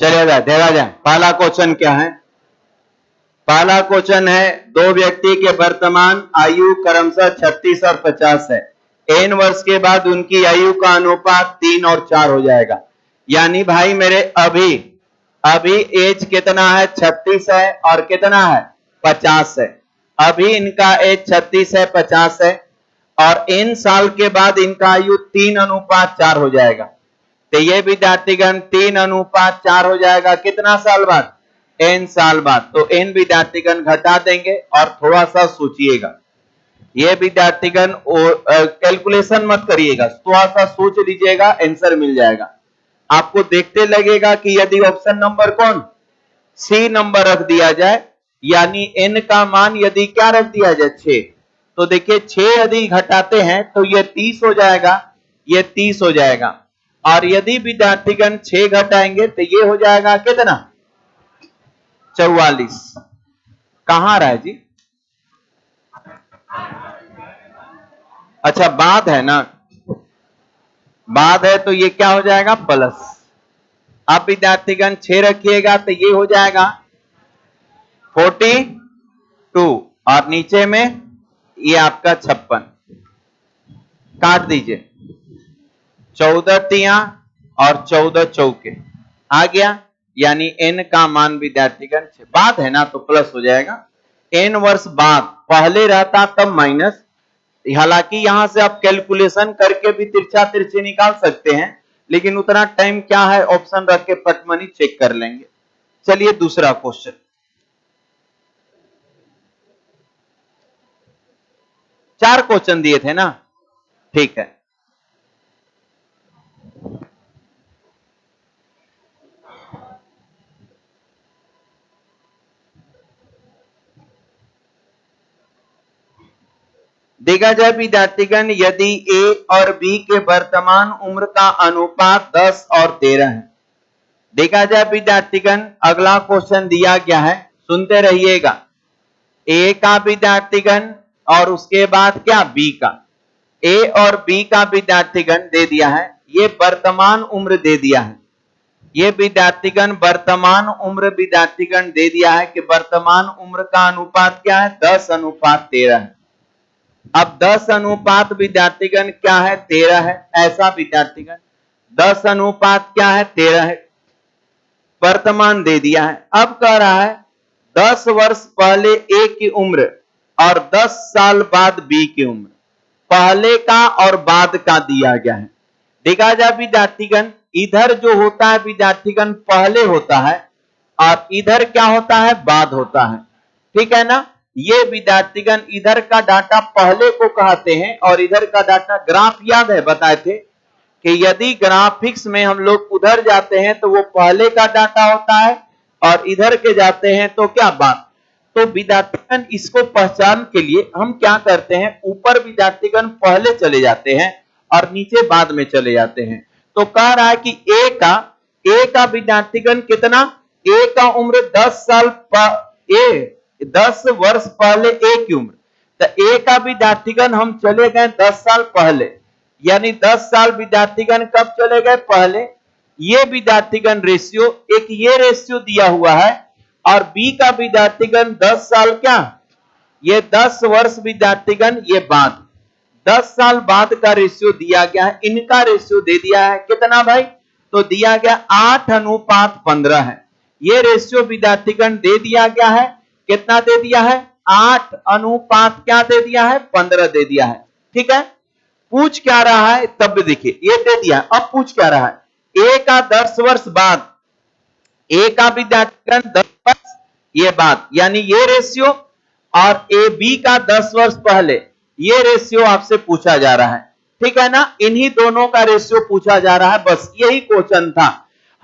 चलिए देखा जाए पहला क्वेश्चन क्या है। पहला क्वेश्चन है दो व्यक्ति के वर्तमान आयु क्रमशः 36 और 50 है। n वर्ष के बाद उनकी आयु का अनुपात 3 और 4 हो जाएगा। यानी भाई मेरे अभी एज कितना है 36 है और कितना है 50 है। अभी इनका एज 36 है 50 है और n साल के बाद इनका आयु 3 अनुपात 4 हो जाएगा। तो ये विद्यार्थीगण 3 अनुपात 4 हो जाएगा कितना साल बाद n साल बाद। तो n विद्यार्थीगण घटा देंगे और थोड़ा सा सोचिएगा। ये विद्यार्थीगण कैलकुलेशन मत करिएगा, थोड़ा सा सोच लीजिएगा, आंसर मिल जाएगा। आपको देखते लगेगा कि यदि ऑप्शन नंबर कौन सी नंबर रख दिया जाए, यानी n का मान यदि क्या रख दिया जाए 6, तो देखिए 6 यदि घटाते हैं तो ये 30 हो जाएगा, ये 30 हो जाएगा। और यदि विद्यार्थीगण 6 घटाएंगे तो ये हो जाएगा कितना 44। कहां रहा है जी? अच्छा बाद है ना, बाद है तो ये क्या हो जाएगा प्लस। अब विद्यार्थीगण 6 रखिएगा तो ये हो जाएगा 42 और नीचे में ये आपका 56। काट दीजिए 14 तिया और 14 चौके आ गया, यानी n का मान विद्यार्थीगण बाद है ना तो प्लस हो जाएगा। n वर्ष बाद पहले रहता तब माइनस। हालांकि यहां से आप कैलकुलेशन करके भी तिरछा तिरछी निकाल सकते हैं, लेकिन उतना टाइम क्या है ऑप्शन रख के पटमनी चेक कर लेंगे। चलिए दूसरा क्वेश्चन। चार क्वेश्चन दिए थे ना, ठीक है। देखा जाए विद्यार्थीगण यदि a और b के वर्तमान उम्र का अनुपात 10 और 13 है। देखा जाए विद्यार्थीगण अगला क्वेश्चन दिया गया है, सुनते रहिएगा। a का विद्यार्थीगण और उसके बाद क्या b का, a और b का विद्यार्थीगण दे दिया है, ये वर्तमान उम्र दे दिया है। ये विद्यार्थीगण वर्तमान उम्र विद्यार्थीगण दे दिया है कि वर्तमान उम्र का अनुपात क्या है 10 अनुपात 13 है। अब 10 अनुपात विद्यार्थीगण क्या है 13 है, ऐसा विद्यार्थीगण 10 अनुपात क्या है 13 है, वर्तमान दे दिया है। अब कह रहा है 10 वर्ष पहले a की उम्र और 10 साल बाद b की उम्र, पहले का और बाद का दिया गया है। देखा जाए विद्यार्थीगण इधर जो होता है विद्यार्थीगण पहले होता है और इधर क्या होता है बाद होता है, ठीक है ना। ये विद्यार्थीगण इधर का डाटा पहले को कहते हैं और इधर का डाटा, ग्राफ याद है बताए थे कि यदि ग्राफिक्स में हम लोग उधर जाते हैं तो वो पहले का डाटा होता है और इधर के जाते हैं तो क्या बाद। तो विद्यार्थीगण इसको पहचान के लिए हम क्या करते हैं, ऊपर विद्यार्थीगण पहले चले जाते हैं और नीचे बाद में चले जाते हैं। तो कह रहा है कि a का विद्यार्थीगण कितना, a का उम्र 10 वर्ष पहले a की उम्र, तो a का विद्यार्थीगण हम चले गए 10 साल पहले, यानी 10 साल विद्यार्थीगण कब चले गए पहले। ये विद्यार्थीगण रेशियो, एक ये रेशियो दिया हुआ है और b का विद्यार्थीगण 10 साल क्या, ये 10 वर्ष विद्यार्थीगण ये बाद 10 साल बाद का रेशियो दिया गया है। इनका रेशियो दे दिया है कितना भाई, तो दिया गया 8 अनुपात 15 है। ये रेशियो विद्यार्थीगण दे दिया गया है, कितना दे दिया है 8 अनुपात क्या दे दिया है 15 दे दिया है, ठीक है। पूछ क्या रहा है तब भी देखिए, ये दे दिया है। अब पूछ क्या रहा है, a का 10 वर्ष बाद, a का विद्यार्थीगण 10 वर्ष ये बाद, यानी ये रेशियो, और a b का 10 वर्ष पहले ये रेशियो आपसे पूछा जा रहा है, ठीक है ना। इन्हीं दोनों का रेशियो पूछा जा रहा है, बस यही क्वेश्चन था।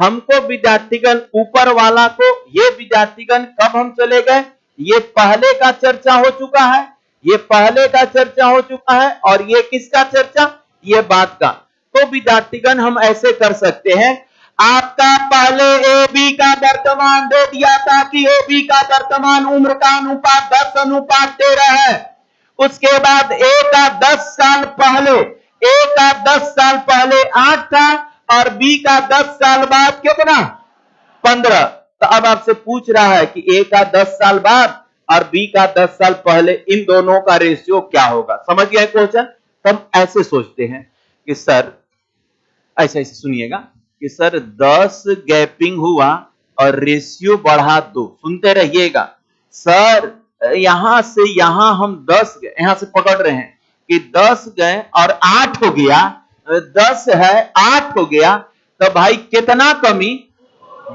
हमको विद्यार्थीगण ऊपर वाला को, ये विद्यार्थीगण कब हम चले गए, ये पहले का चर्चा हो चुका है, ये पहले का चर्चा हो चुका है और ये किसका चर्चा, ये बाद का। तो विद्यार्थीगण हम ऐसे कर सकते हैं, आपका पहले ए बी का वर्तमान दे दिया था कि ए बी का वर्तमान उम्र का अनुपात 10 अनुपात 13 है। उसके बाद ए का 10 साल पहले, ए का 10 साल पहले 8 था और बी का 10 साल बाद कितना 15। तो अब आपसे पूछ रहा है कि ए का 10 साल बाद और बी का 10 साल पहले, इन दोनों का रेशियो क्या होगा? समझ गए क्वेश्चन? तब ऐसे सोचते हैं कि सर, ऐसे ऐसे सुनिएगा कि सर 10 गैपिंग हुआ और रेशियो बढ़ा 2। सुनते रहिएगा सर, यहां से यहां हम 10 गए, यहां से पकड़ रहे हैं कि 10 गए और 8 हो गया, 10 है 8 हो गया, तो भाई कितना कमी?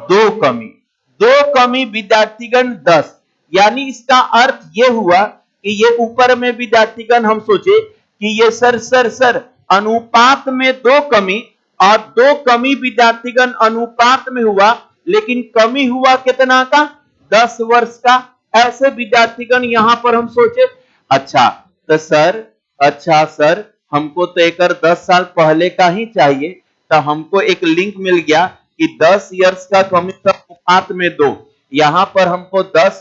2 कमी। 2 कमी विद्यार्थीगण 10। यानी इसका अर्थ ये हुआ कि ये ऊपर में विद्यार्थीगण हम सोचे कि ये सर अनुपात में 2 कमी और 2 कमी विद्यार्थीगण अनुपात में हुआ, लेकिन कमी हुआ कितना का? 10 वर्ष का। ऐसे विद्यार्थीगण यहां पर हम सोचे। अच्छा तो सर, अच्छा सर, हमको तो एक 10 साल पहले का ही चाहिए, तो हमको एक लिंक मिल गया कि 10 इयर्स का कमी अनुपात में 2। यहां पर हमको 10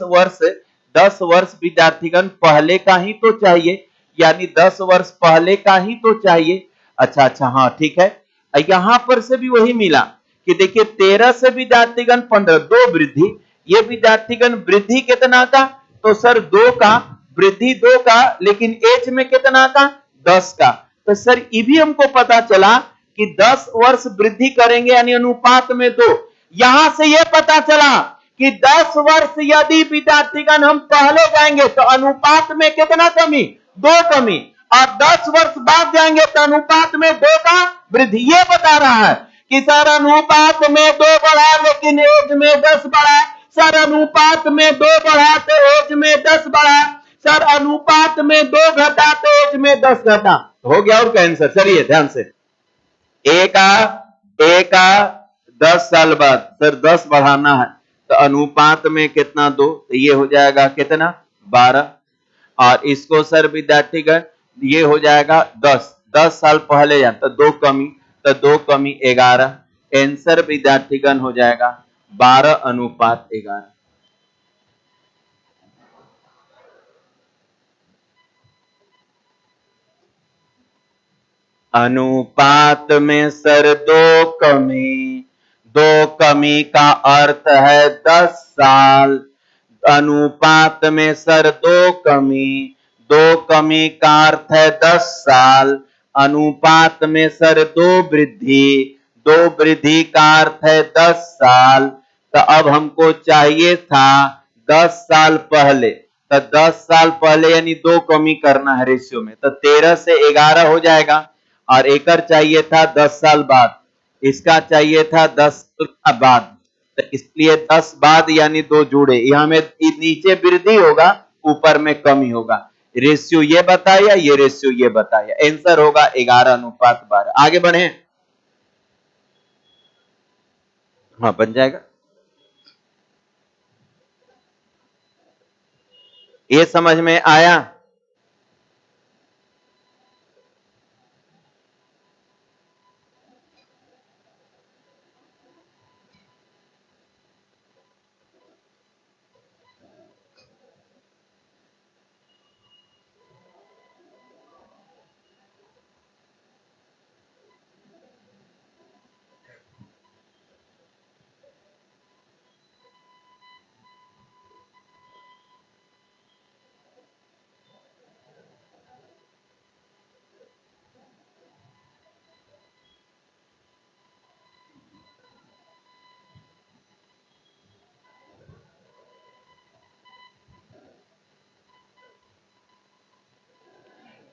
वर्ष विद्यार्थीगण पहले का ही तो चाहिए, यानी 10 वर्ष पहले का ही तो चाहिए। अच्छा, हाँ ठीक है। यहां पर से भी वही मिला कि देखिए 13 से विद्यार्थीगण 15, 2 वृद्धि। ये विद्यार्थीगण वृद्धि कितना का? तो सर 2 का, वृद्धि 2 का, लेकिन एज में कितना का? 10 का। तो सर ये भी हमको पता चला कि 10 वर्ष वृद्धि करेंगे यानी अनुपात में 2। यहां से यह पता चला कि 10 वर्ष यदि विद्यार्थीगण हम पहले जाएंगे तो अनुपात में कितना कमी? 2 कमी। और 10 वर्ष बाद जाएंगे तो अनुपात में 2 का वृद्धि। ये बता रहा है कि सर अनुपात में 2 बढ़ा लेकिन एज में 10 बढ़ा, सर अनुपात में 2 बढ़ा तो एज में 10 बढ़ा, सर अनुपात में 2 घटा तो एज में 10 घटा। हो गया और आंसर। चलिए ध्यान से, ए का 10 साल बाद सर 10 बढ़ाना है, तो अनुपात में कितना? 2, तो ये हो जाएगा कितना? 12। और इसको सर विद्यार्थीगण ये हो जाएगा 10 साल पहले जाए तो 2 कमी, तो 2 कमी 11। आंसर विद्यार्थीगण हो जाएगा 12:11। अनुपात में सर 2 कमी, 2 कमी का अर्थ है 10 साल। अनुपात में सर 2 कमी, 2 कमी का अर्थ है 10 साल। अनुपात में सर 2 वृद्धि, 2 वृद्धि का अर्थ है 10 साल। तो अब हमको चाहिए था 10 साल पहले, तो 10 साल पहले यानी 2 कमी करना है रेशियो में, तो 13 से 11 हो जाएगा। और एकर चाहिए था 10 साल बाद, इसका चाहिए था 10 साल बाद, तो इसलिए 10 बाद यानी 2 जुड़े, यहां में नीचे वृद्धि होगा, ऊपर में कमी होगा। रेशियो ये बताया, ये रेशियो ये बताया। आंसर होगा 11:12। आगे बढ़े। हाँ बन जाएगा। ये समझ में आया?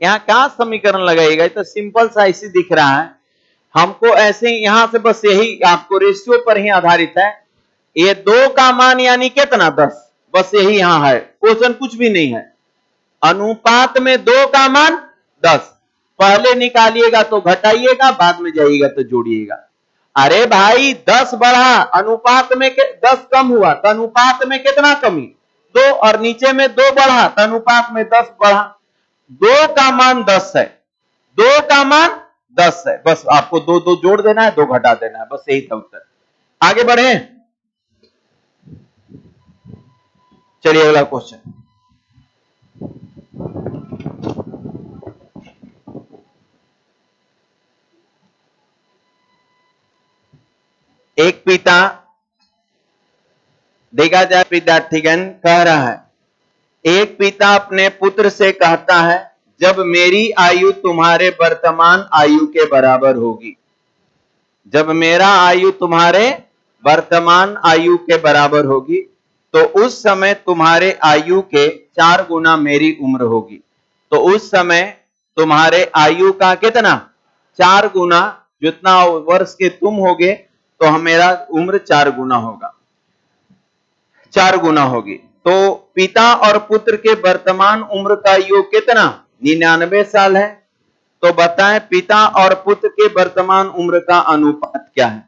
यहाँ कहां समीकरण लगाएगा? तो सिंपल सा ऐसे दिख रहा है हमको, ऐसे यहां से बस यही आपको रेशियो पर ही आधारित है। ये 2 का मान यानी कितना? 10। बस यही यहां है, क्वेश्चन कुछ भी नहीं है। अनुपात में 2 का मान 10, पहले निकालिएगा तो घटाइएगा, बाद में जाइएगा तो जोड़िएगा। अरे भाई 10 बढ़ा, अनुपात में 10 कम हुआ, तो अनुपात में कितना कमी? 2, और नीचे में 2 बढ़ा तो अनुपात में 10 बढ़ा। 2 का मान 10 है, 2 का मान 10 है, बस आपको 2 2 जोड़ देना है, 2 घटा देना है, बस यही था उत्तर। आगे बढ़े। चलिए अगला क्वेश्चन। एक पिता देखा जाए विद्यार्थीगण, कह रहा है एक पिता अपने पुत्र से कहता है जब मेरी आयु तुम्हारे वर्तमान आयु के बराबर होगी, जब मेरा आयु तुम्हारे वर्तमान आयु के बराबर होगी तो उस समय तुम्हारे आयु के 4 गुना मेरी उम्र होगी। तो उस समय तुम्हारे आयु का कितना? 4 गुना, जितना वर्ष के तुम होगे तो मेरा उम्र 4 गुना होगा, 4 गुना होगी। तो पिता और पुत्र के वर्तमान उम्र का योग कितना? 99 साल है। तो बताएं पिता और पुत्र के वर्तमान उम्र का अनुपात क्या है?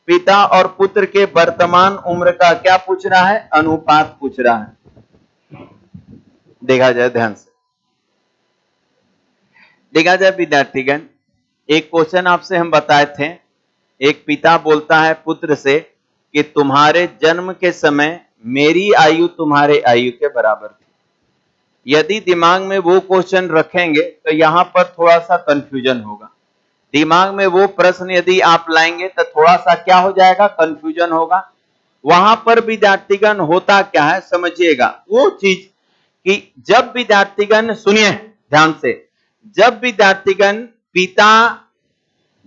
पिता और पुत्र के वर्तमान उम्र का क्या पूछ रहा है? अनुपात पूछ रहा है। देखा जाए ध्यान से, देखा जाए विद्यार्थीगण, एक क्वेश्चन आपसे हम बताए थे। एक पिता बोलता है पुत्र से कि तुम्हारे जन्म के समय मेरी आयु तुम्हारे आयु के बराबर थी। यदि दिमाग में वो क्वेश्चन रखेंगे तो यहां पर थोड़ा सा कंफ्यूजन होगा। दिमाग में वो प्रश्न यदि आप लाएंगे तो थोड़ा सा क्या हो जाएगा? कंफ्यूजन होगा। वहां पर विद्यार्थीगण होता क्या है समझिएगा। वो चीज कि जब विद्यार्थीगण, सुनिए ध्यान से, जब विद्यार्थीगण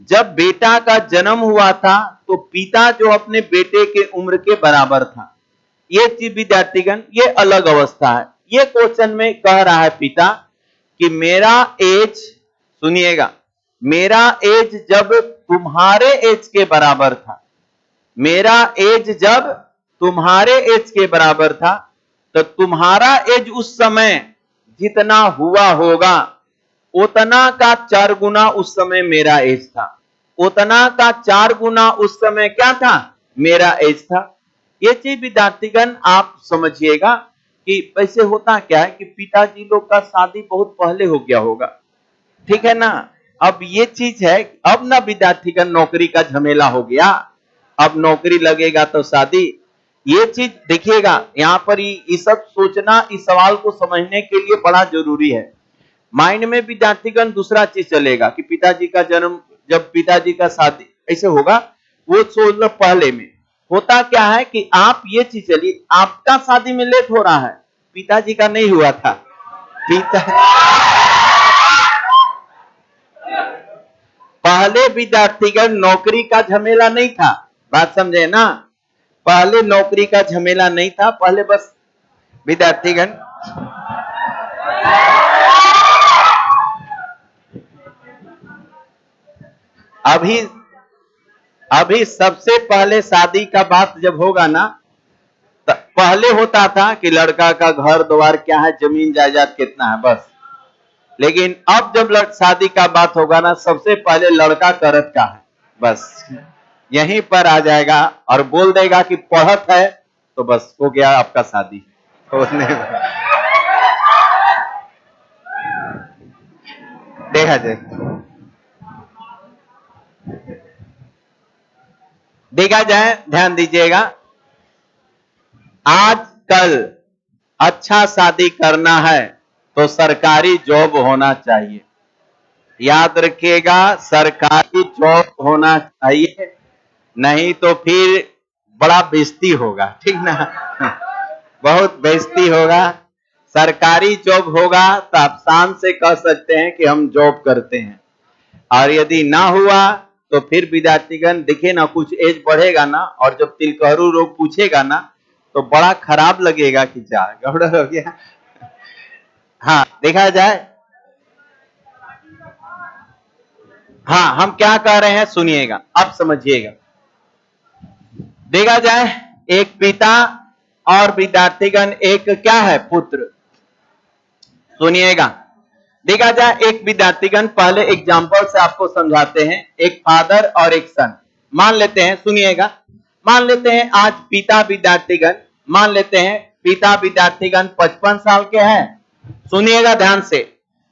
जब बेटा का जन्म हुआ था तो पिता जो अपने बेटे के उम्र के बराबर था, ये चीज विद्यार्थीगण ये अलग अवस्था है। ये क्वेश्चन में कह रहा है पिता कि मेरा एज, सुनिएगा, मेरा एज जब तुम्हारे एज के बराबर था, मेरा एज जब तुम्हारे एज के बराबर था तो तुम्हारा एज उस समय जितना हुआ होगा उतना का 4 गुना उस समय मेरा एज था। उतना का 4 गुना उस समय क्या था? मेरा एज था। ये चीज विद्यार्थीगण आप समझिएगा कि वैसे होता क्या है कि पिताजी लोग का शादी बहुत पहले हो गया होगा, ठीक है ना। अब ये चीज है, अब ना विद्यार्थीगण नौकरी का झमेला हो गया, अब नौकरी लगेगा तो शादी। ये चीज देखिएगा, यहाँ पर ये सब सोचना, इस सवाल को समझने के लिए बड़ा जरूरी है। माइंड में विद्यार्थीगण दूसरा चीज चलेगा कि पिताजी का जन्म, जब पिताजी का शादी ऐसे होगा, वो सोच लो पहले में। होता क्या है कि आप ये चीज चलिए, आपका शादी में लेट हो रहा है, पिताजी का नहीं हुआ था। पहले विद्यार्थीगण नौकरी का झमेला नहीं था, बात समझे ना। पहले नौकरी का झमेला नहीं था, पहले बस विद्यार्थीगण अभी सबसे पहले शादी का बात जब होगा ना, पहले होता था कि लड़का का घर द्वार क्या है, जमीन जायदाद कितना है, बस। लेकिन अब जब शादी का बात होगा ना, सबसे पहले लड़का करत का है, बस यहीं पर आ जाएगा और बोल देगा कि पढ़त है तो बस हो गया आपका शादी। देखा जाए, देखा जाए, ध्यान दीजिएगा, आजकल अच्छा शादी करना है तो सरकारी जॉब होना चाहिए। याद रखिएगा, सरकारी जॉब होना चाहिए, नहीं तो फिर बड़ा बेइज्जती होगा, ठीक ना। बहुत बेइज्जती होगा। सरकारी जॉब होगा तो आप शान से कह सकते हैं कि हम जॉब करते हैं, और यदि ना हुआ तो फिर विद्यार्थीगण देखिए ना, कुछ एज बढ़ेगा ना, और जब तिलकहरू रोग पूछेगा ना तो बड़ा खराब लगेगा कि जा गड़बड़ हो गया। हाँ, देखा जाए, हाँ हम क्या कह रहे हैं सुनिएगा, अब समझिएगा। देखा जाए, एक पिता और विद्यार्थीगण, एक क्या है, पुत्र। सुनिएगा, देखा जाए, एक विद्यार्थीगण, पहले एग्जाम्पल से आपको समझाते हैं। एक फादर और एक सन, मान लेते हैं, सुनिएगा, मान लेते हैं आज पिता विद्यार्थीगण, मान लेते हैं पिता विद्यार्थीगण 55 साल के हैं। सुनिएगा ध्यान से,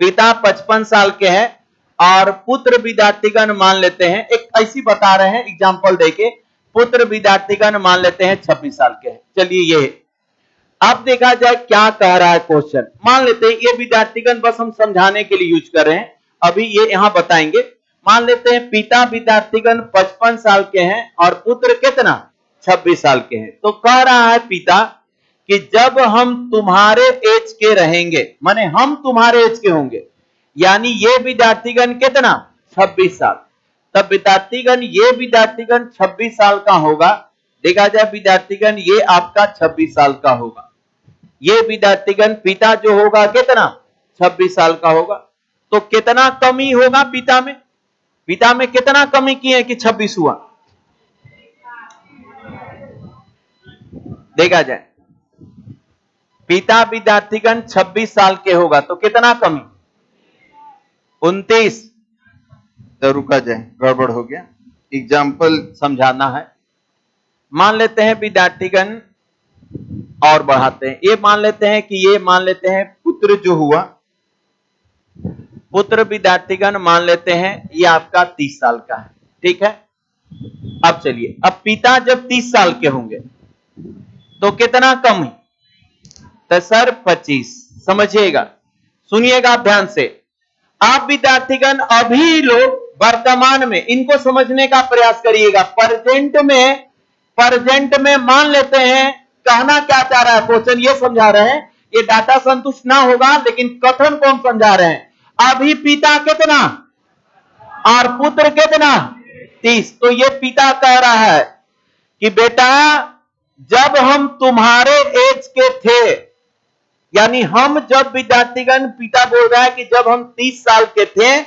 पिता 55 साल के हैं और पुत्र विद्यार्थीगण मान लेते हैं, एक ऐसी बता रहे हैं एग्जाम्पल देके, पुत्र विद्यार्थीगण मान लेते हैं 26 साल के हैं। चलिए ये अब देखा जाए क्या कह रहा है क्वेश्चन। मान लेते हैं ये विद्यार्थीगण बस हम समझाने के लिए यूज कर रहे हैं, अभी ये यहां बताएंगे। मान लेते हैं पिता विद्यार्थीगण 55 साल के हैं और पुत्र कितना, 26 साल के हैं। तो कह रहा है पिता कि जब हम तुम्हारे एज के रहेंगे, माने हम तुम्हारे एज के होंगे, यानी ये विद्यार्थीगण कितना 26 साल, तब विद्यार्थीगण ये विद्यार्थीगण 26 साल का होगा। देखा जाए विद्यार्थीगण ये आपका 26 साल का होगा, ये विद्यार्थीगण पिता जो होगा कितना 26 साल का होगा। तो कितना कमी होगा पिता में, पिता में कितना कमी किए कि 26 हुआ, देखा जाए पिता विद्यार्थीगण 26 साल के होगा तो कितना कमी 29। तो रुका जाए, गड़बड़ हो गया, एग्जाम्पल समझाना है। मान लेते हैं विद्यार्थीगण और बढ़ाते हैं, ये मान लेते हैं कि ये मान लेते हैं पुत्र जो हुआ, पुत्र विद्यार्थीगण मान लेते हैं ये आपका 30 साल का है, ठीक है। अब चलिए, अब पिता जब 30 साल के होंगे तो कितना कम है, तो सर 25। समझिएगा, सुनिएगा ध्यान से। आप विद्यार्थीगण अभी लोग वर्तमान में इनको समझने का प्रयास करिएगा। प्रेजेंट में मान लेते हैं, कहना क्या चाह रहा है, क्वेश्चन ये समझा रहे हैं, ये डाटा संतुष्ट ना होगा लेकिन कथन को हम समझा रहे हैं। अभी पिता कितना और पुत्र कितना 30। तो ये पिता कह रहा है कि बेटा जब हम तुम्हारे एज के थे, यानी हम जब विद्यार्थीगण, पिता बोल रहा है कि जब हम 30 साल के थे,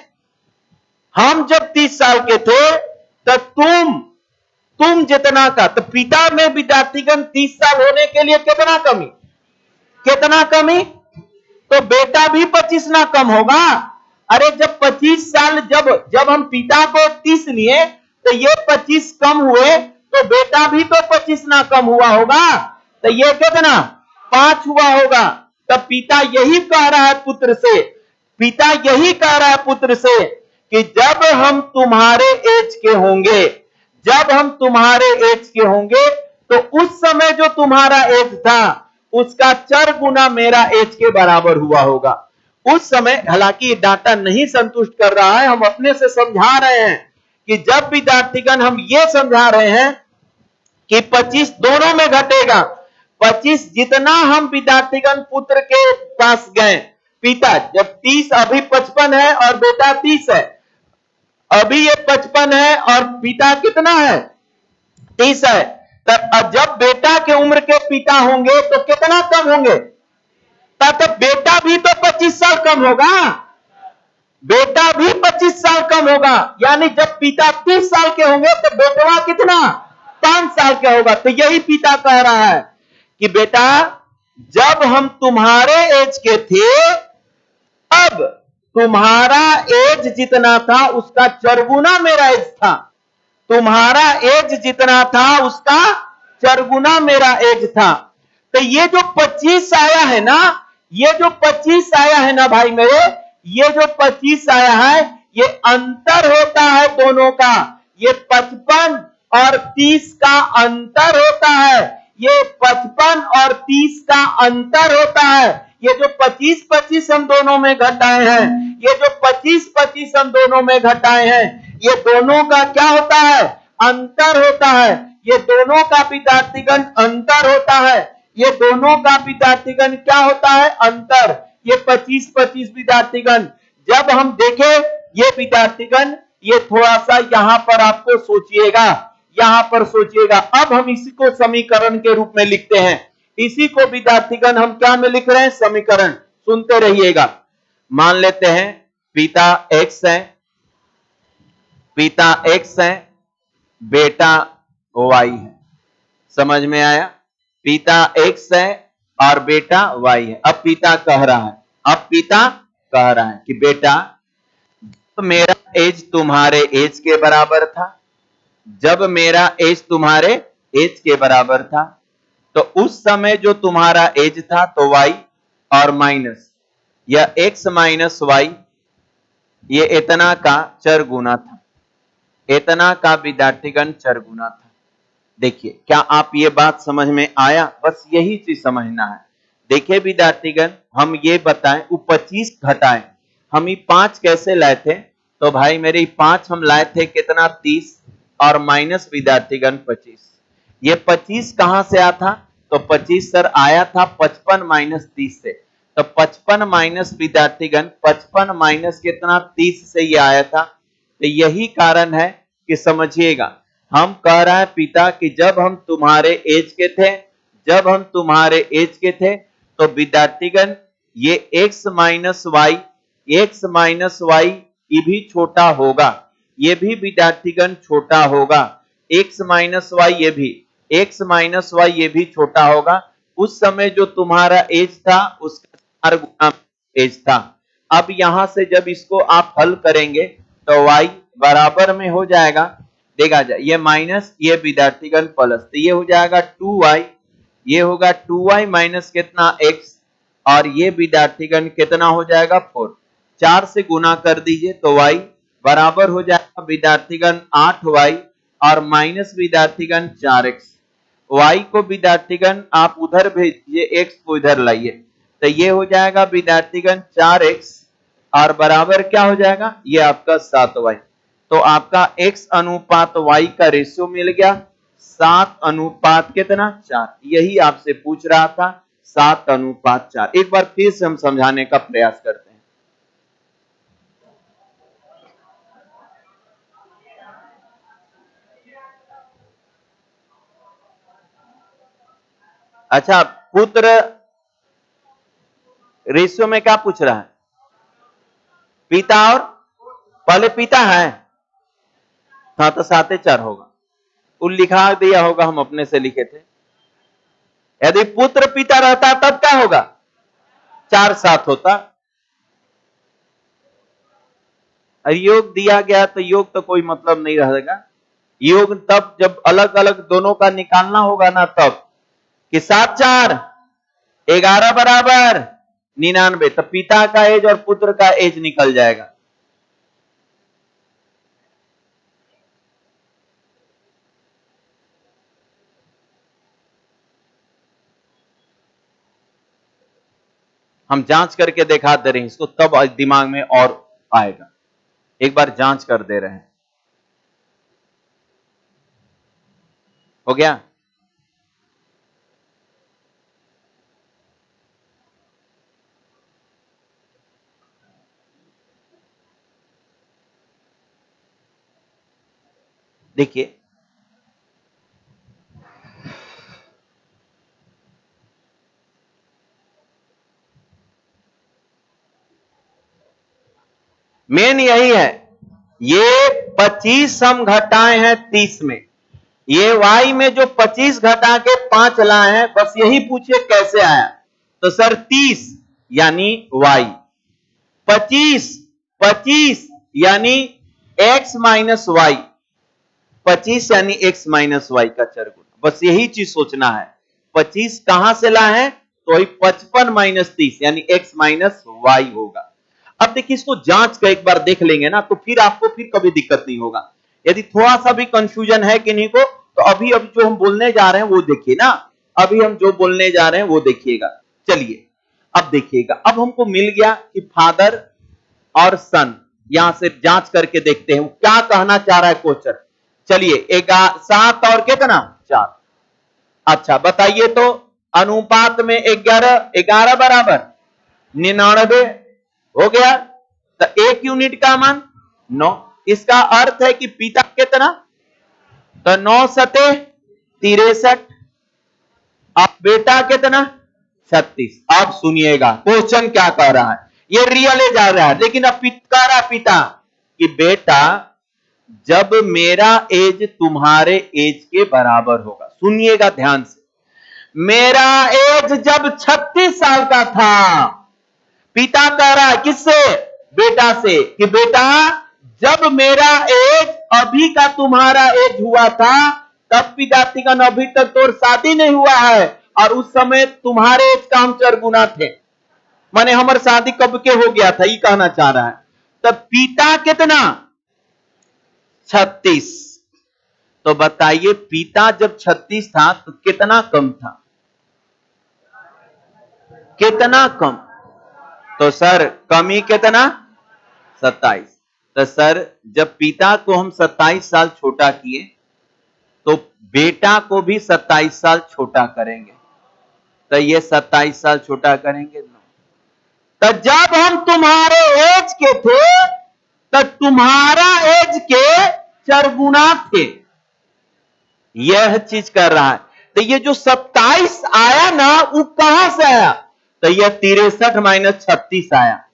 हम जब 30 साल के थे तो तुम जितना का, तो पिता में विद्यार्थीगण 30 साल होने के लिए कितना कमी, कितना कमी, तो बेटा भी 25 ना कम होगा। अरे जब 25 साल, जब हम पिता को 30 लिए तो ये 25 कम हुए, तो बेटा भी तो 25 ना कम हुआ होगा, तो ये कितना 5 हुआ होगा। तब पिता यही कह रहा है पुत्र से, पिता यही कह रहा है पुत्र से कि जब हम तुम्हारे एज के होंगे, जब हम तुम्हारे एज के होंगे तो उस समय जो तुम्हारा एज था उसका 4 गुना मेरा एज के बराबर हुआ होगा। उस समय, हालांकि डाटा नहीं संतुष्ट कर रहा है, हम अपने से समझा रहे हैं कि जब विद्यार्थीगण हम ये समझा रहे हैं कि 25 दोनों में घटेगा, 25 जितना हम विद्यार्थीगण पुत्र के पास गए, पिता जब 30, अभी 55 है और बेटा 30 है, अभी ये 55 है और पिता कितना है 30 है, तब जब बेटा के उम्र के पिता होंगे तो कितना कम होंगे, तब बेटा भी तो 25 साल कम होगा, बेटा भी 25 साल कम होगा। यानी जब पिता 30 साल के होंगे तो बेटवा कितना 5 साल का होगा। तो यही पिता कह रहा है कि बेटा जब हम तुम्हारे एज के थे, अब तुम्हारा एज जितना था उसका 4 गुना मेरा एज था, तुम्हारा एज जितना था उसका 4 गुना मेरा एज था। तो ये जो 25 आया है ना, ये जो 25 आया है ना भाई मेरे, ये जो 25 आया है ये अंतर होता है दोनों का, ये 55 और 30 का अंतर होता है, ये 55 और 30 का अंतर होता है। ये जो 25-25 हम दोनों में घटाए हैं, ये जो 25-25 हम दोनों में घटाए हैं, ये दोनों का क्या होता है अंतर होता है। ये दोनों का विद्यार्थीगण अंतर होता है, ये दोनों का विद्यार्थीगण क्या होता है अंतर। ये 25-25 विद्यार्थीगण जब हम देखें, ये विद्यार्थीगण, ये थोड़ा सा यहां पर आपको सोचिएगा, यहां पर सोचिएगा। अब हम इसी को समीकरण के रूप में लिखते हैं, इसी को विद्यार्थीगण हम क्या में लिख रहे हैं समीकरण, सुनते रहिएगा। मान लेते हैं पिता x है, पिता x है, बेटा y है, समझ में आया, पिता x है और बेटा y है। अब पिता कह रहा है, अब पिता कह रहा है कि बेटा तो मेरा एज तुम्हारे एज के बराबर था, जब मेरा एज तुम्हारे एज के बराबर था तो उस समय जो तुम्हारा एज था तो y और माइनस या x माइनस y, ये इतना का 4 गुना था, इतना का विद्यार्थीगण 4 गुना था। देखिए क्या आप ये बात समझ में आया, बस यही चीज समझना है। देखिए विद्यार्थीगण हम ये बताएं, वो 25 घटाएं, हम ये 5 कैसे लाए थे, तो भाई मेरे 5 हम लाए थे कितना 30 और माइनस विद्यार्थीगण 25, ये 25 कहां से आया था? तो 25 सर आया था 55 माइनस 30 से। तो 55 माइनस विद्यार्थीगण 55 माइनस कितना 30 से ये आया था। तो यही कारण है कि समझिएगा, हम कह रहे हैं पिता कि जब हम तुम्हारे एज के थे तो विद्यार्थीगण ये x माइनस वाई ये भी छोटा होगा, ये भी विद्यार्थीगण छोटा होगा, x माइनस वाई ये भी छोटा होगा। उस समय जो तुम्हारा एज था उसका 4 गुना एज था। अब यहां से जब इसको आप हल करेंगे तो y बराबर में हो जाएगा, देखा जाए ये माइनस ये विद्यार्थीगण प्लस, तो ये हो जाएगा 2y, ये होगा 2y माइनस कितना x, और ये विद्यार्थीगण कितना हो जाएगा 4, 4 से गुना कर दीजिए तो y बराबर हो जाएगा विद्यार्थीगण 8y और माइनस विद्यार्थीगण 4x। y को विद्यार्थीगण आप उधर भेजिए, x को इधर लाइए, तो ये हो जाएगा विद्यार्थीगण 4x और बराबर क्या हो जाएगा, ये आपका 7y। तो आपका x अनुपात y का रेशियो मिल गया 7 अनुपात कितना 4। यही आपसे पूछ रहा था 7 अनुपात 4। एक बार फिर से हम समझाने का प्रयास करते हैं। अच्छा, पुत्र रेशियो में क्या पूछ रहा है? पिता और पहले पिता है, हाँ तो 7/4 होगा, वो लिखा दिया होगा, हम अपने से लिखे थे। यदि पुत्र पिता रहता तब क्या होगा? 4/7 होता। योग दिया गया तो योग तो कोई मतलब नहीं रहेगा। योग तब जब अलग अलग दोनों का निकालना होगा ना, तब कि 7/4 11 बराबर 99, तो पिता का एज और पुत्र का एज निकल जाएगा। हम जांच करके दिखा दे रहे हैं इसको, तब दिमाग में और आएगा। एक बार जांच कर दे रहे हैं। हो गया? देखिए, मेन यही है, ये 25 हम घटाए हैं 30 में, ये y में जो 25 घटा के 5 लाए हैं, बस यही पूछिए कैसे आया। तो सर 30 यानी y, 25 यानी x माइनस वाई, 25 यानी x माइनस वाई का चरगुना, बस यही चीज सोचना है। 25 कहां से लाए हैं? तो वही 55 माइनस 30 यानी x माइनस वाई होगा। अब देखिए, इसको जांच कर एक बार देख लेंगे ना, तो फिर आपको फिर कभी दिक्कत नहीं होगा। यदि थोड़ा सा भी कंफ्यूजन है किन्हीं को, तो अभी जो हम बोलने जा रहे हैं वो देखिए ना, अभी हम जो बोलने जा रहे हैं वो देखिएगा। चलिए अब देखिएगा, अब हमको मिल गया कि फादर और सन, यहां से जांच करके देखते हैं क्या कहना चाह रहा है क्वेश्चन। चलिए 7 और कितना 4। अच्छा बताइए तो, अनुपात में 11 बराबर 99 हो गया, तो एक यूनिट का मान 9। इसका अर्थ है कि पिता कितना, तो 9 सते 63, अब बेटा कितना 36। अब सुनिएगा क्वेश्चन क्या कह रहा है, ये रियल एज आ रहा है, लेकिन अब कह रहा पिता कि बेटा जब मेरा एज तुम्हारे एज के बराबर होगा, सुनिएगा ध्यान से, मेरा एज जब 36 साल का था, पिता कह रहा है किससे? बेटा से, कि बेटा जब मेरा एज अभी का तुम्हारा एज हुआ था, तब विद्यार्थीगण अभी तक तो शादी नहीं हुआ है, और उस समय तुम्हारे एज का हम 4 गुना थे, माने हमारे शादी कब के हो गया था, ये कहना चाह रहा है। तब पिता कितना 36, तो बताइए पिता जब 36 था तो कितना कम था, कितना कम? तो सर कमी कितना 27। तो सर जब पिता को हम 27 साल छोटा किए, तो बेटा को भी 27 साल छोटा करेंगे, तो ये 27 साल छोटा करेंगे। तो जब हम तुम्हारे एज के थे तो तुम्हारा एज के 4 गुना थे, यह चीज कर रहा है। तो ये जो 27 आया ना, वो कहां से आया? तो यह 63 माइनस 36 आया,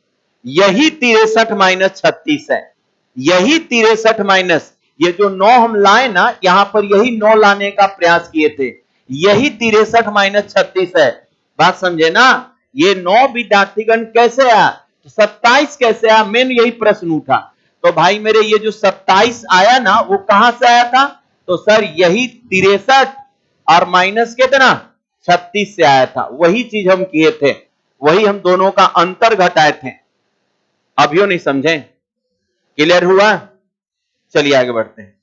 यही 63 माइनस 36 है, यही 63 माइनस ये जो 9 हम लाए ना, यहां पर यही 9 लाने का प्रयास किए थे, यही 63 माइनस 36 है। बात समझे ना? ये 9 विद्यार्थीगण कैसे आया, तो 27 कैसे आया, मेन यही प्रश्न उठा। तो भाई मेरे ये जो 27 आया ना, वो कहां से आया था? तो सर यही 63 और माइनस कितना 36 से आया था। वही चीज हम किए थे, वही हम दोनों का अंतर घटाए थे। अभियो नहीं समझे? क्लियर हुआ? चलिए आगे बढ़ते हैं।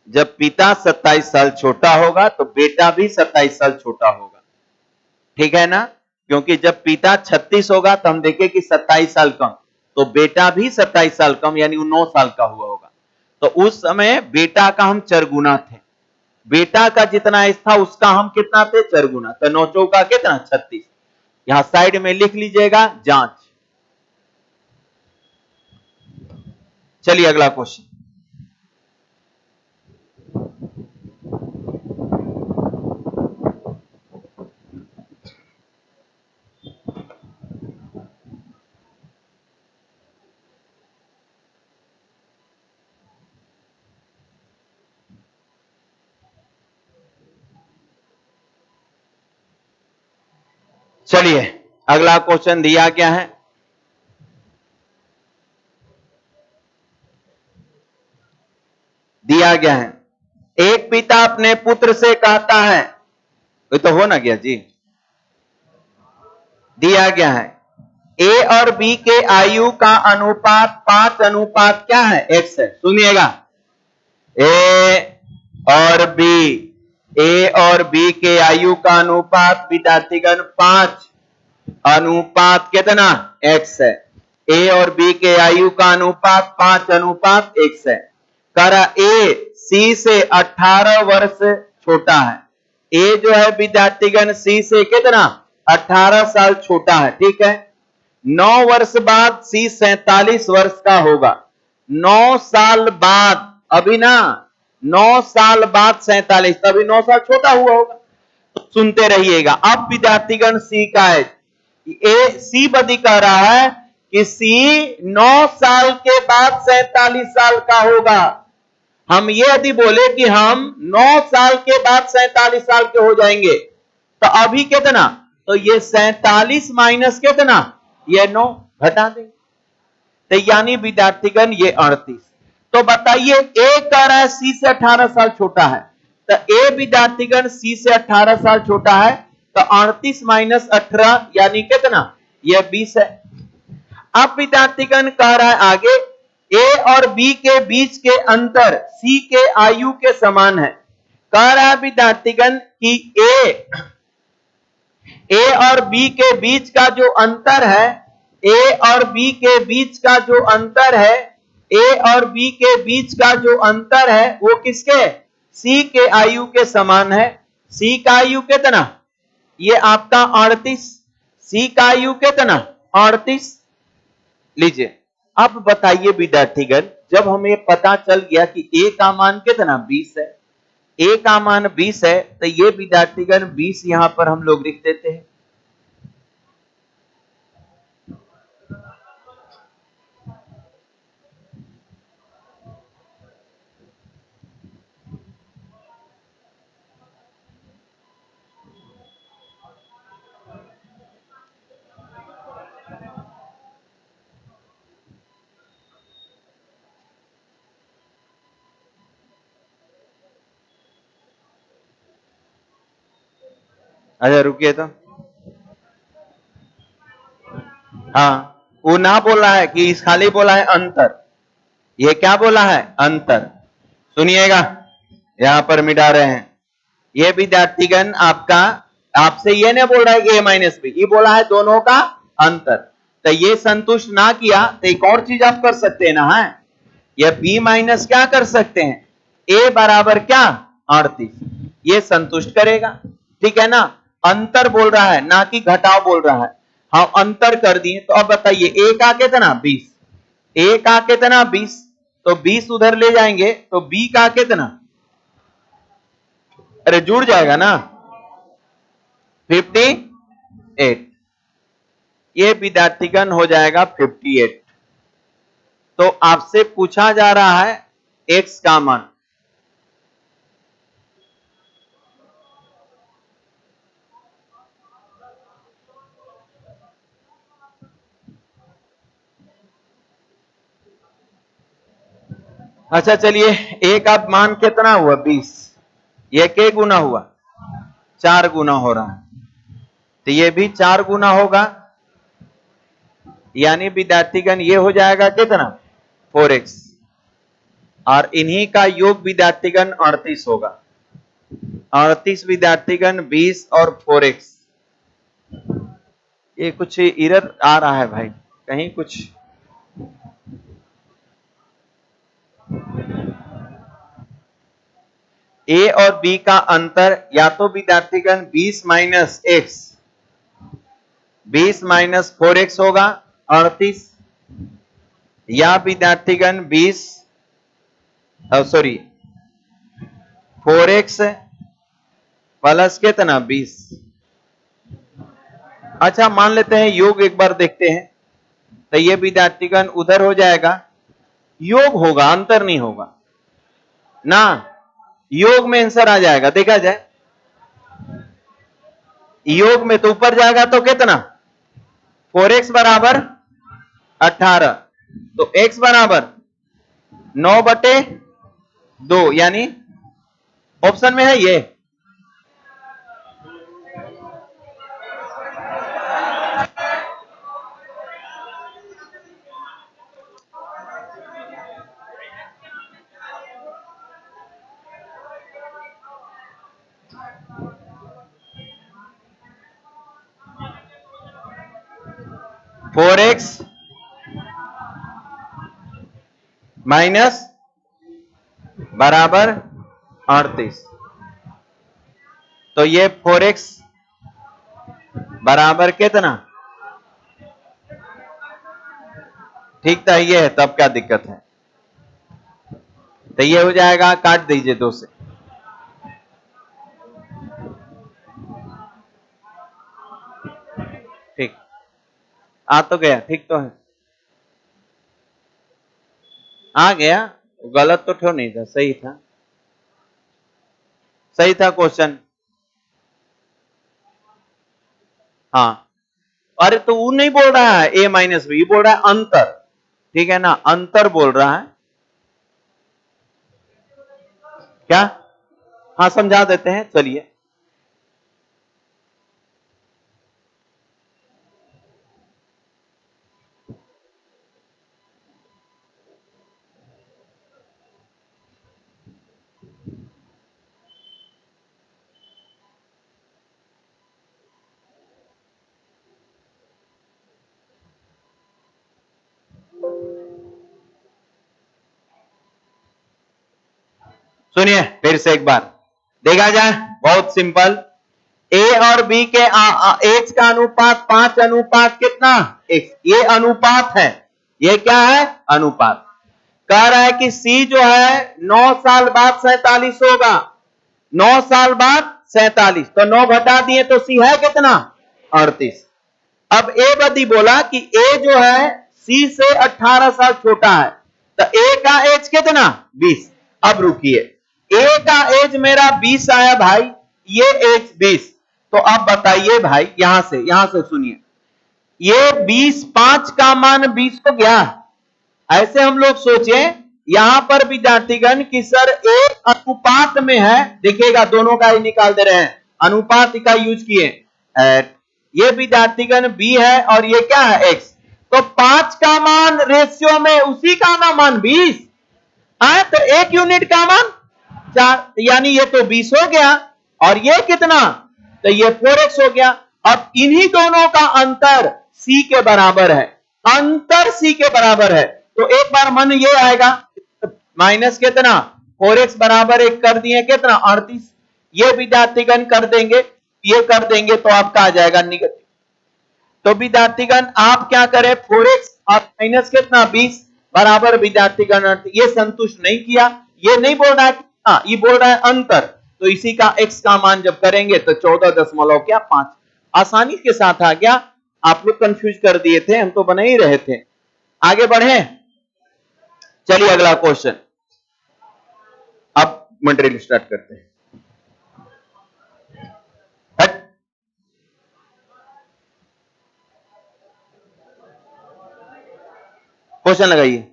जब पिता 27 साल छोटा होगा तो बेटा भी 27 साल छोटा होगा, ठीक है ना? क्योंकि जब पिता 36 होगा तो हम देखें कि 27 साल कम, तो बेटा भी 27 साल कम, यानी वो 9 साल का हुआ होगा। तो उस समय बेटा का हम 4 गुना थे, बेटा का जितना एज था उसका हम कितना थे? 4 गुना। तो 9 चौका कितना 36। यहां साइड में लिख लीजिएगा जांच। चलिए अगला क्वेश्चन। चलिए अगला क्वेश्चन दिया क्या है? दिया गया है, एक पिता अपने पुत्र से कहता है, ये तो हो ना गया जी। दिया गया है ए और बी के आयु का अनुपात 5 अनुपात क्या है? x है। सुनिएगा, ए और बी के आयु का अनुपात विद्यार्थीगण 5 अनुपात कितना? x है। ए और बी के आयु का अनुपात 5 अनुपात x है। करा ए सी से 18 वर्ष छोटा है। ए जो है विद्यार्थीगण सी से कितना? 18 साल छोटा है, ठीक है। 9 वर्ष बाद सी 47 वर्ष का होगा। 9 साल बाद, अभी ना 9 साल बाद 47, तभी 9 साल छोटा हुआ होगा। तो सुनते रहिएगा। अब विद्यार्थीगण सी का है, ए सी बदी कह रहा है कि सी 9 साल के बाद 47 साल का होगा। हम ये यदि बोले कि हम 9 साल के बाद 47 साल के हो जाएंगे, तो अभी कितना? तो ये 47 माइनस कितना? ये 9 घटा देंगे, तो यानी विद्यार्थीगण ये 38। तो बताइए ए कह रहा है सी से 18 साल छोटा है, तो ए विद्यार्थीगण सी से 18 साल छोटा है, तो 38 माइनस 18 यानी कितना? ये 20 है। अब विद्यार्थीगण कह रहा है आगे, ए और बी के बीच के अंतर सी के आयु के समान है। कह रहा है विद्यार्थीगण कि ए और बी के बीच का जो अंतर है, ए और बी के बीच का जो अंतर है, ए और बी के बीच का जो अंतर है वो किसके? सी के आयु के समान है। सी का आयु कितना? ये आपका 38। सी का आयु कितना? 38। लीजिए अब बताइए विद्यार्थीगण, जब हमें पता चल गया कि ए का मान कितना? 20 है, ए का मान 20 है, तो ये विद्यार्थीगण 20 यहां पर हम लोग लिख देते हैं। अच्छा रुकिए तो, हाँ वो ना बोला है कि इस खाली बोला है अंतर। ये क्या बोला है? अंतर। सुनिएगा, यहां पर मिटा रहे हैं। ये विद्यार्थीगण आपका, आपसे ये नहीं बोल रहा है ए माइनस बी, ये बोला है दोनों का अंतर। तो ये संतुष्ट ना किया तो एक और चीज आप कर सकते हैं ना, है ये b माइनस क्या कर सकते हैं, a बराबर क्या 38, ये संतुष्ट करेगा। ठीक है ना, अंतर बोल रहा है ना कि घटाव बोल रहा है। हाँ अंतर कर दिए, तो अब बताइए a का कितना 20, a का कितना 20, तो 20 उधर ले जाएंगे तो b का कितना, अरे जुड़ जाएगा ना 58, ये विद्यार्थीगण हो जाएगा 58। तो आपसे पूछा जा रहा है x का मान। अच्छा चलिए, a का मान कितना हुआ 20, ये के गुना हुआ 4 गुना हो रहा है, तो ये भी 4 गुना होगा, यानी विद्यार्थीगण ये हो जाएगा कितना 4x, और इन्हीं का योग विद्यार्थीगण 38 होगा। 38 विद्यार्थीगण 20 और 4x, ये कुछ एरर आ रहा है भाई, कहीं कुछ a और b का अंतर या तो विद्यार्थीगण 20 माइनस x, 20 माइनस 4x होगा 38, या विद्यार्थीगण 20 सॉरी 4x प्लस कितना 20। अच्छा मान लेते हैं योग एक बार देखते हैं, तो ये विद्यार्थीगण उधर हो जाएगा, योग होगा अंतर नहीं होगा ना, योग में आंसर आ जाएगा। देखा जाए योग में तो ऊपर जाएगा तो कितना 4x बराबर 18, तो x बराबर 9/2, यानी ऑप्शन में है ये। फोर एक्स माइनस बराबर 38, तो ये 4x बराबर कितना, ठीक था ये है, तब क्या दिक्कत है, तो ये हो जाएगा, काट दीजिए 2 से, ठीक आ तो गया, ठीक तो है, आ गया, गलत तो ठो नहीं था, सही था, सही था क्वेश्चन। हाँ अरे तो वो नहीं बोल रहा है a माइनस बी, बोल रहा है अंतर, ठीक है ना, अंतर बोल रहा है क्या। हाँ समझा देते हैं, चलिए सुनिए फिर से एक बार देखा जाए, बहुत सिंपल, a और b के h का अनुपात 5 अनुपात कितना x, ये अनुपात है, ये क्या है अनुपात। कह रहा है कि c जो है 9 साल बाद 47 होगा, 9 साल बाद 47, तो 9 घटा दिए तो c है कितना 38। अब a बदी बोला कि a जो है c से 18 साल छोटा है, तो a का एज कितना 20। अब रुकिए, a का एज मेरा 20 आया भाई, ये एज 20, तो अब बताइए भाई, यहां से सुनिए, ये 20 5 का मान 20 हो गया, ऐसे हम लोग सोचे यहां पर विद्यार्थीगण कि सर एक अनुपात में है, देखिएगा दोनों का ही निकाल दे रहे हैं, अनुपात का यूज किए, ये विद्यार्थीगण b है और ये क्या है x, तो 5 का मान रेशियो में उसी का ना मान 20 है, तो 1 यूनिट का मान 4, यानी ये तो 20 हो गया, और ये कितना, तो ये 4x हो गया। अब इन्हीं दोनों का अंतर c के बराबर है, अंतर सी के बराबर है। तो एक बार मन ये आएगा, माइनस कितना 4x बराबर 1 कर दिए, कितना 38। ये विद्यार्थीगण कर देंगे, ये कर देंगे तो आपका आ जाएगा निगेटिव। तो विद्यार्थीगण आप क्या करें, 4x और माइनस कितना 20 बराबर विद्यार्थीगण, ये संतुष्ट नहीं किया, ये नहीं बोल रहा है हाँ, ये बोल रहा है अंतर। तो इसी का x का मान जब करेंगे तो 14.5 आसानी के साथ आ गया। आप लोग कंफ्यूज कर दिए थे, हम तो बना ही रहे थे। आगे बढ़े, चलिए अगला क्वेश्चन। अब मटेरियल स्टार्ट करते हैं। क्वेश्चन लगाइए।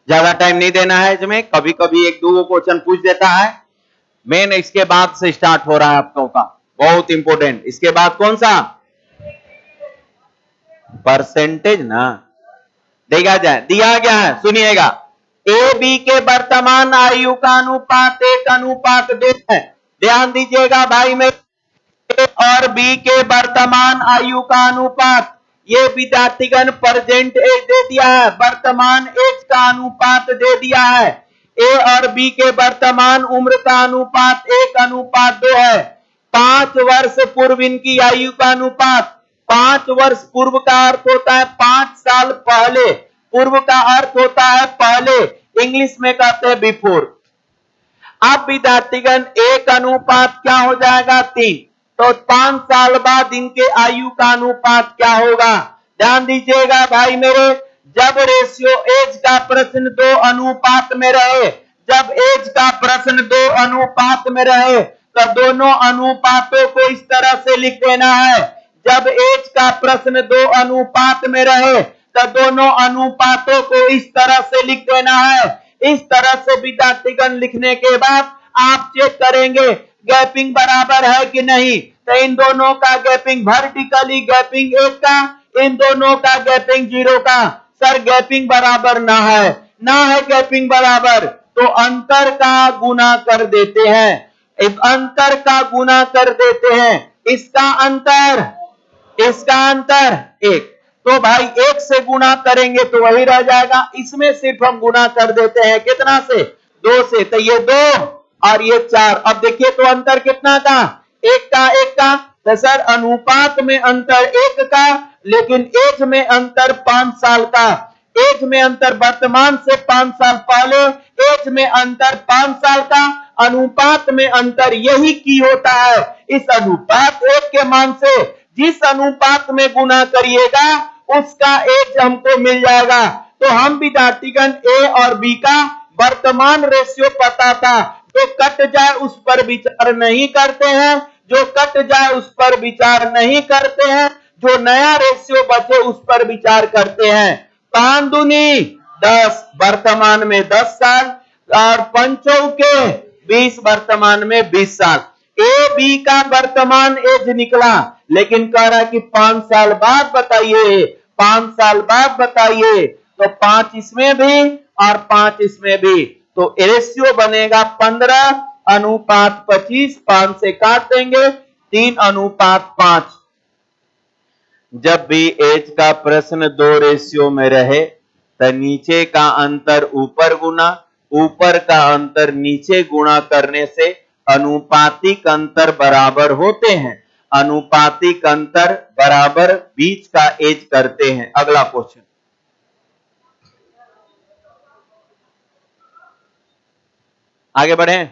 ज्यादा टाइम नहीं देना है इसमें, कभी कभी एक दो क्वेश्चन पूछ देता है। मेन इसके बाद से स्टार्ट हो रहा है आप लोगों का, बहुत इंपॉर्टेंट। इसके बाद कौन सा परसेंटेज ना देखा जाए, दिया गया है, सुनिएगा। ए बी के वर्तमान आयु का अनुपात 1:2 है। ध्यान दीजिएगा भाई में, ए और बी के वर्तमान आयु का अनुपात, ये विद्यार्थीगण प्रेजेंट एज दे दिया है, वर्तमान एज का अनुपात दे दिया है। ए और बी के वर्तमान उम्र का अनुपात 1:2 है। 5 वर्ष पूर्व इनकी आयु का अनुपात, 5 वर्ष पूर्व का अर्थ होता है 5 साल पहले, पूर्व का अर्थ होता है पहले, इंग्लिश में कहते हैं बिफोर। अब विद्यार्थीगण 1:3 क्या हो जाएगा 3, तो 5 साल बाद इनके आयु का अनुपात क्या होगा। ध्यान दीजिएगा भाई मेरे, जब रेशियो एज का प्रश्न 2:1 में रहे, जब एज का प्रश्न 2:1 में रहे तो दोनों अनुपातों को इस तरह से लिख देना है। जब एज का प्रश्न 2:1 में रहे तो दोनों अनुपातों को इस तरह से लिख देना है। इस तरह से विद्यार्थीगण लिखने के बाद आप चेक करेंगे गैपिंग बराबर है कि नहीं। तो इन दोनों का गैपिंग वर्टिकली गैपिंग 1 का, इन दोनों का गैपिंग 0 का। सर गैपिंग बराबर ना है गैपिंग बराबर, तो अंतर का गुना कर देते हैं, इस अंतर का गुना कर देते हैं। इसका अंतर 1, तो भाई 1 से गुना करेंगे तो वही रह जाएगा। इसमें सिर्फ हम गुना कर देते हैं कितना से 2 से, तो ये 2 और ये 4। अब देखिए तो अंतर कितना का 1 का। तो सर अनुपात में अंतर 1 का, लेकिन एज में अंतर 5 साल का। एज में अंतर वर्तमान से 5 साल पहले, एज में अंतर 5 साल का, अनुपात में अंतर यही की होता है। इस अनुपात 1 के मान से जिस अनुपात में गुना करिएगा उसका एज हमको मिल जाएगा। तो हम विद्यार्थीगण ए और बी का वर्तमान रेशियो पता था, जो कट जाए उस पर विचार नहीं करते हैं, जो कट जाए उस पर विचार नहीं करते हैं, जो नया रेशियो बचे उस पर विचार करते हैं। 5 दूनी 10, वर्तमान में 10 साल, और 5 के 20, वर्तमान में 20 साल। ए बी का वर्तमान एज निकला, लेकिन कह रहा है कि 5 साल बाद बताइए, 5 साल बाद बताइए। तो 5 इसमें भी और 5 इसमें भी, तो रेशियो बनेगा 15:25। 5 से काट देंगे 3:5। जब भी एज का प्रश्न 2 रेशियो में रहे तो नीचे का अंतर ऊपर गुना, ऊपर का अंतर नीचे गुणा करने से अनुपातिक अंतर बराबर होते हैं। अनुपातिक अंतर बराबर बीच का एज करते हैं। अगला क्वेश्चन, आगे बढ़े।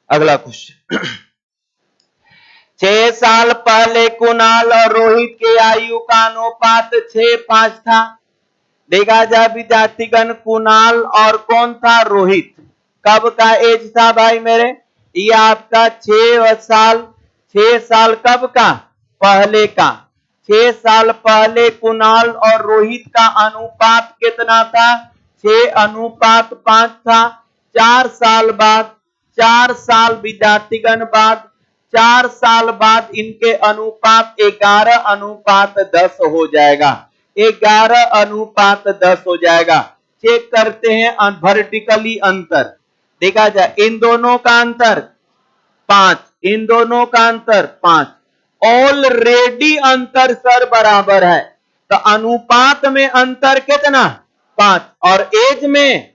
अगला क्वेश्चन, 6 साल पहले कुणाल और रोहित के आयु का अनुपात 6:5 था। देखा जाए विद्यार्थीगण, कुणाल और कौन था? रोहित। कब का एज था भाई मेरे? ये आपका 6 साल कब का? पहले का। 6 साल पहले कुणाल और रोहित का अनुपात कितना था? 6:5 था। 4 साल बाद, 4 साल विद्यार्थीगण बाद, 4 साल बाद इनके अनुपात 11:10 हो जाएगा। 11:10 हो जाएगा। चेक करते हैं वर्टिकली अंतर। देखा जाए इन दोनों का अंतर 5, इन दोनों का अंतर 5। ऑलरेडी अंतर सर बराबर है, तो अनुपात में अंतर कितना? 5 और एज में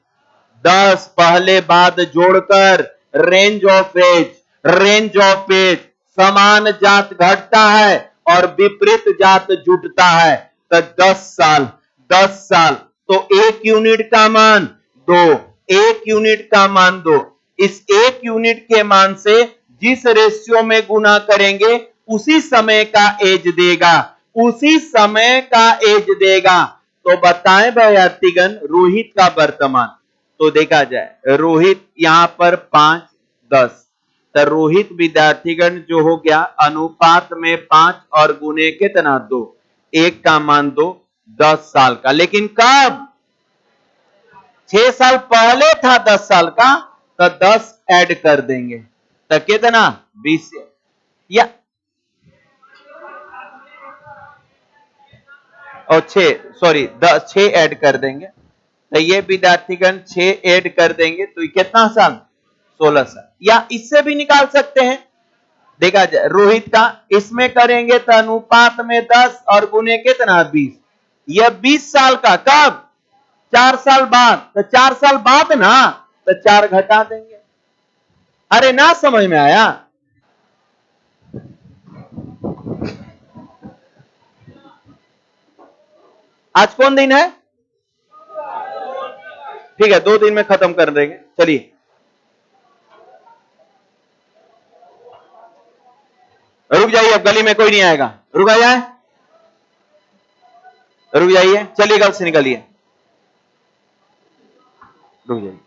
10। पहले बाद जोड़कर range of age, range of age, समान जात घटता है और विपरीत जात जुटता है। तो 10 साल, 10 साल, तो 1 यूनिट का मान 2, 1 यूनिट का मान 2। इस 1 यूनिट के मान से जिस रेशियो में गुना करेंगे उसी समय का एज देगा, उसी समय का एज देगा। तो बताएं विद्यार्थीगण, रोहित का वर्तमान। तो देखा जाए रोहित यहां पर 5, 10, तो रोहित विद्यार्थीगण जो हो गया अनुपात में 5 और गुने कितना? 2। 1 का मान 2, 10 साल का। लेकिन कब? 6 साल पहले था 10 साल का, तो 10 ऐड कर देंगे तो कितना? 20। या और 6, सॉरी 6 ऐड कर देंगे तो ये विद्यार्थीगण 6 ऐड कर देंगे तो कितना साल? 16 साल। या इससे भी निकाल सकते हैं। देखा जाए रोहित का इसमें करेंगे तो अनुपात में 10 और गुने कितना? 20। यह 20 साल का। कब? 4 साल बाद। तो 4 साल बाद ना, तो 4 घटा देंगे। अरे ना समझ में आया? आज कौन दिन है? ठीक है, 2 दिन में खत्म कर देंगे। चलिए रुक जाइए, अब गली में कोई नहीं आएगा। रुका जाए, रुक जाइए, चलिए गल से निकलिए, रुक जाइए।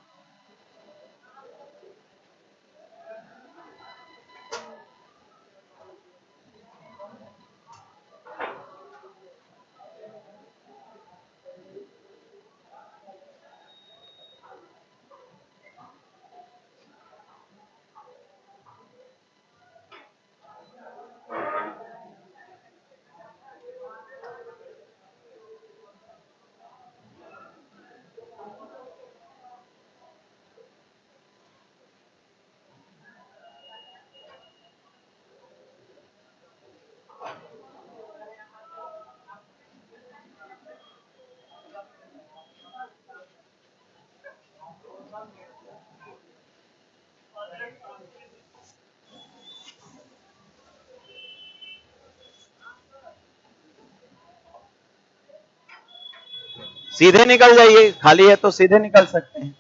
सीधे निकल जाइए, खाली है तो सीधे निकल सकते हैं।